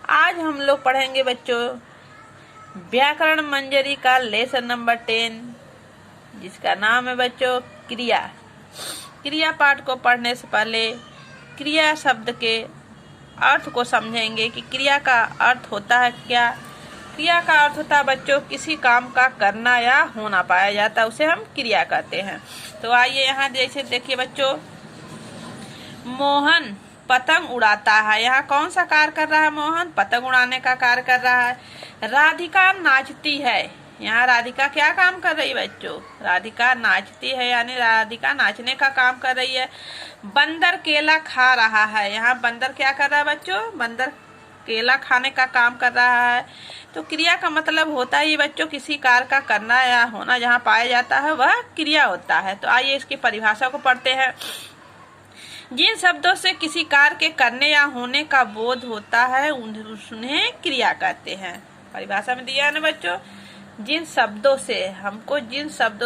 आज हम लोग पढ़ेंगे बच्चों व्याकरण मंजरी का लेसन नंबर 10, जिसका नाम है बच्चों क्रिया। क्रिया पाठ को पढ़ने से पहले क्रिया शब्द के अर्थ को समझेंगे कि क्रिया का अर्थ होता है क्या। क्रिया का अर्थ होता है बच्चों किसी काम का करना या होना पाया जाता है, उसे हम क्रिया कहते हैं। तो आइए यहाँ जैसे देखिए बच्चों, मोहन पतंग उड़ाता है। यहाँ कौन सा कार्य कर रहा है? मोहन पतंग उड़ाने का कार्य कर रहा है। राधिका नाचती है। यहाँ राधिका क्या काम कर रही है बच्चों? राधिका नाचती है, यानी राधिका नाचने का काम कर रही है। बंदर केला खा रहा है। यहाँ बंदर क्या कर रहा है बच्चों? बंदर केला खाने का काम कर रहा है। तो क्रिया का मतलब होता है बच्चों किसी कार्य का करना या होना जहाँ पाया जाता है वह क्रिया होता है। तो आइए इसकी परिभाषा को पढ़ते हैं। जिन शब्दों से किसी कार्य के करने या होने का बोध होता है उन्हें क्रिया कहते हैं। परिभाषा में दिया है ना बच्चों, जिन शब्दों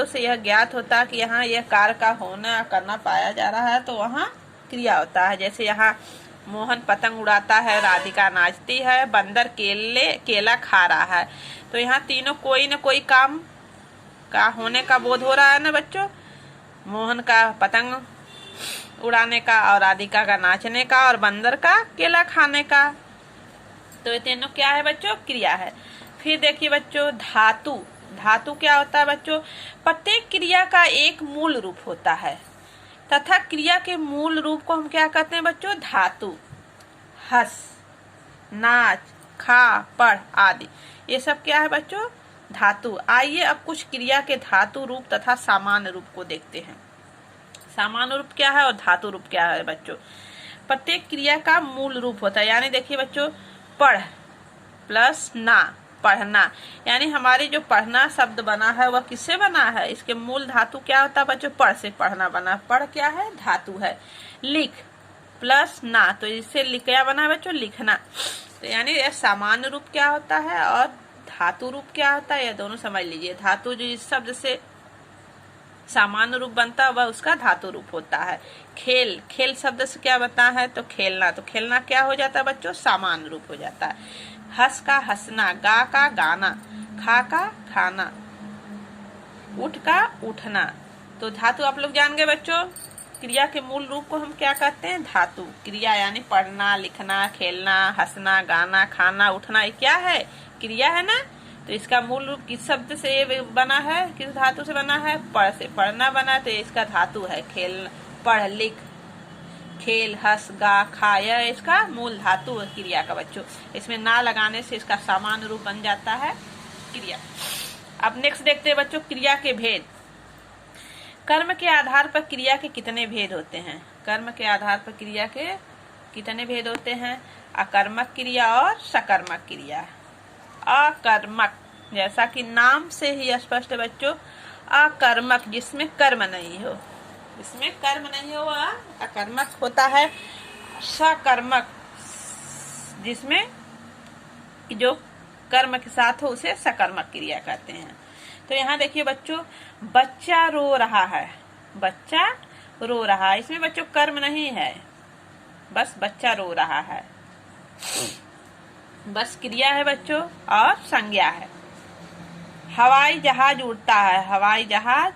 से यह ज्ञात होता है कि यहाँ यह कार्य का होना या करना पाया जा रहा है तो वहाँ क्रिया होता है। जैसे यहाँ मोहन पतंग उड़ाता है, राधिका नाचती है, बंदर केला खा रहा है। तो यहाँ तीनों कोई न कोई काम का होने का बोध हो रहा है ना बच्चों। मोहन का पतंग उड़ाने का, और राधिका का नाचने का, और बंदर का केला खाने का। तो ये तीनों क्या है बच्चों? क्रिया है। फिर देखिए बच्चों धातु। धातु क्या होता है बच्चों? प्रत्येक क्रिया का एक मूल रूप होता है तथा क्रिया के मूल रूप को हम क्या कहते हैं बच्चों? धातु। हंस, नाच, खा, पढ़ आदि ये सब क्या है बच्चों? धातु। आइए अब कुछ क्रिया के धातु रूप तथा सामान्य रूप को देखते हैं। सामान्य रूप क्या है और धातु रूप क्या है बच्चों? प्रत्येक क्रिया का मूल रूप होता है, यानी देखिए बच्चों पढ़ प्लस ना, पढ़ना, यानी हमारी जो पढ़ना शब्द बना है वह किससे बना है? इसके मूल धातु क्या होता है बच्चों? पढ़ से पढ़ना बना। पढ़ क्या है? धातु है। लिख प्लस ना, तो इससे क्या बना है बच्चों? लिखना। तो यानी यह सामान्य रूप क्या होता है और धातु रूप क्या होता है, यह दोनों समझ लीजिए। धातु जो इस शब्द से सामान्य रूप बनता है वह उसका धातु रूप होता है। खेल, खेल शब्द से क्या बनता है? तो खेलना। तो खेलना क्या हो जाता है बच्चों? सामान्य रूप हो जाता है। हंस का हंसना, गा का गाना, खा का खाना, उठ का उठना। तो धातु आप लोग जान गए बच्चों। क्रिया के मूल रूप को हम क्या कहते हैं? धातु। क्रिया यानी पढ़ना, लिखना, खेलना, हंसना, गाना, खाना, उठना, ये क्या है? क्रिया है ना। तो इसका मूल रूप किस शब्द से बना है? किस धातु से बना है? पढ़ से। पढ़ना बना तो इसका धातु है खेल। पढ़, लिख, खेल, हंस, गा, खा, यह इसका मूल धातु है क्रिया का बच्चों। इसमें ना लगाने से इसका सामान्य रूप बन जाता है क्रिया। अब नेक्स्ट देखते हैं बच्चों क्रिया के भेद। कर्म के आधार पर क्रिया के कितने भेद होते हैं? कर्म के आधार पर क्रिया के कितने भेद होते हैं? अकर्मक क्रिया और सकर्मक क्रिया। अकर्मक जैसा कि नाम से ही स्पष्ट है बच्चों, अकर्मक जिसमें कर्म नहीं हो, इसमें कर्म नहीं हो वह अकर्मक होता है। सकर्मक जिसमें जो कर्म के साथ हो उसे सकर्मक क्रिया कहते हैं। तो यहाँ देखिए बच्चों, बच्चा रो रहा है। बच्चा रो रहा है, इसमें बच्चों कर्म नहीं है, बस बच्चा रो रहा है, बस क्रिया है बच्चों और संज्ञा है। हवाई जहाज उड़ता है। हवाई जहाज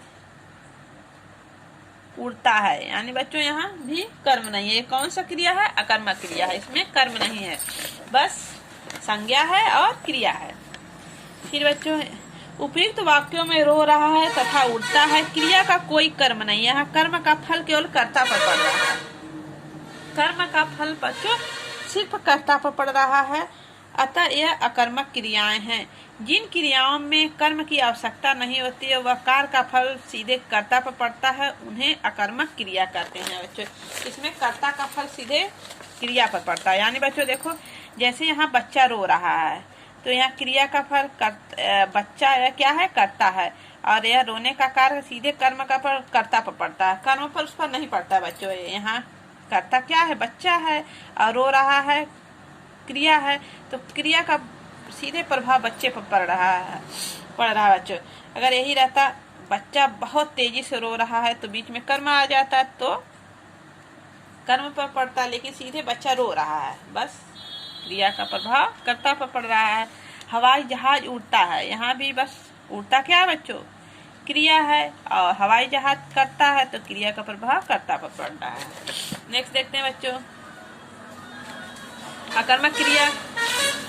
उड़ता है, यानी बच्चों यहाँ भी कर्म नहीं है। कौन सा क्रिया है? अकर्मक क्रिया है, इसमें कर्म नहीं है, बस संज्ञा है और क्रिया है। फिर बच्चों उपयुक्त वाक्यों में रो रहा है तथा उड़ता है, क्रिया का कोई कर्म नहीं है। यहाँ कर्म का फल केवल कर्ता पर पड़ रहा है। कर्म का फल बच्चों सिर्फ कर्ता पर पड़ रहा है, अतः यह अकर्मक क्रियाएं हैं। जिन क्रियाओं में कर्म की आवश्यकता नहीं होती है वह कार्य का फल सीधे कर्ता पर पड़ता है, उन्हें अकर्मक क्रिया कहते हैं बच्चों। इसमें कर्ता का फल सीधे क्रिया पर पड़ता है। यानी बच्चों देखो, जैसे यहाँ बच्चा रो रहा है तो यहाँ क्रिया का फल बच्चा यह क्या है? कर्ता है, और यह रोने का कार्य सीधे कर्म का फल कर्ता पर पड़ता है, कर्म पर उस पर नहीं पड़ता बच्चों। यहाँ कर्ता क्या है? बच्चा है, और रो रहा है क्रिया है, तो क्रिया का सीधे प्रभाव बच्चे पर पड़ रहा है बच्चों। अगर यही रहता बच्चा बहुत तेजी से रो रहा है तो बीच में कर्म आ जाता तो कर्म पर पड़ता, लेकिन सीधे बच्चा रो रहा है, बस क्रिया का प्रभाव कर्ता पर पड़ रहा है। हवाई जहाज उड़ता है, यहाँ भी बस उड़ता क्या है बच्चों, क्रिया है, और हवाई जहाज करता है तो क्रिया का प्रभाव कर्ता पर पड़ रहा है। नेक्स्ट देखते हैं बच्चों, अकर्मक क्रिया,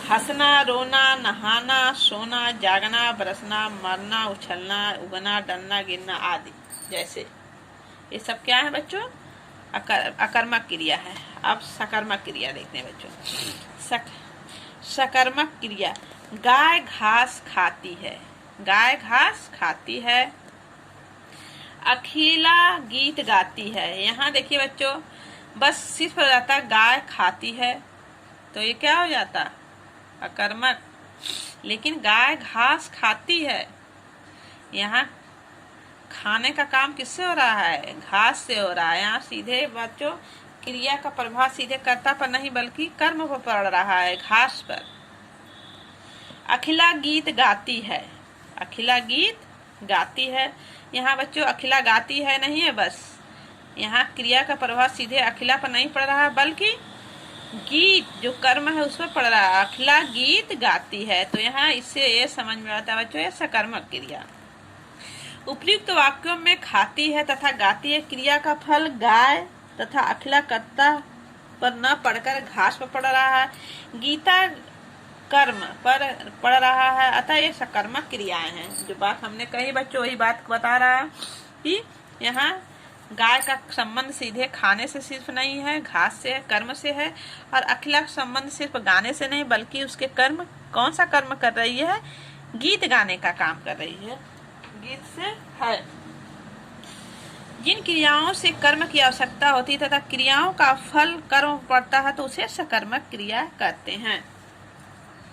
हंसना, रोना, नहाना, सोना, जागना, बरसना, मरना, उछलना, उगना, डरना, गिरना आदि जैसे, ये सब क्या है बच्चों, अकर्मक क्रिया है। अब सकर्मक क्रिया देखते हैं बच्चों। सकर्मक क्रिया, गाय घास खाती है, गाय घास खाती है। अखिला गीत गाती है, यहाँ देखिए बच्चों बस सिर्फ हो जाता गाय खाती है तो ये क्या हो जाता, अकर्मक। लेकिन गाय घास खाती है, यहाँ खाने का काम किससे हो रहा है, घास से हो रहा है। यहाँ सीधे बच्चों क्रिया का प्रभाव सीधे कर्ता पर नहीं बल्कि कर्म पर पड़ रहा है, घास पर। अखिला गीत गाती है, अखिला गीत गाती है, यहाँ बच्चों अखिला गाती है नहीं है, बस यहाँ क्रिया का प्रभाव सीधे अखिला पर नहीं पड़ रहा है बल्कि गीत जो कर्म है उस पर पड़ रहा है। अखिला गीत गाती है, तो यहाँ इससे ये समझ में आता है बच्चों ये सकर्मक क्रिया। उपयुक्त वाक्यों में खाती है तथा गाती है क्रिया का फल गाय तथा अखिला कर्ता पर न पड़कर घास पर पड़ रहा है, गीता कर्म पर पड़ रहा है, अतः ये सकर्मक क्रियाएं हैं। जो बात हमने कही बच्चों वही बात बता रहा है कि यहाँ गाय का संबंध सीधे खाने से सिर्फ नहीं है, घास से है, कर्म से है, और अखिला का संबंध सिर्फ गाने से नहीं बल्कि उसके कर्म, कौन सा कर्म कर रही है, गीत गाने का काम कर रही है, गीत से है। जिन क्रियाओं से कर्म की आवश्यकता होती है तथा क्रियाओं का फल कर्म पड़ता है तो उसे सकर्मक क्रिया कहते हैं।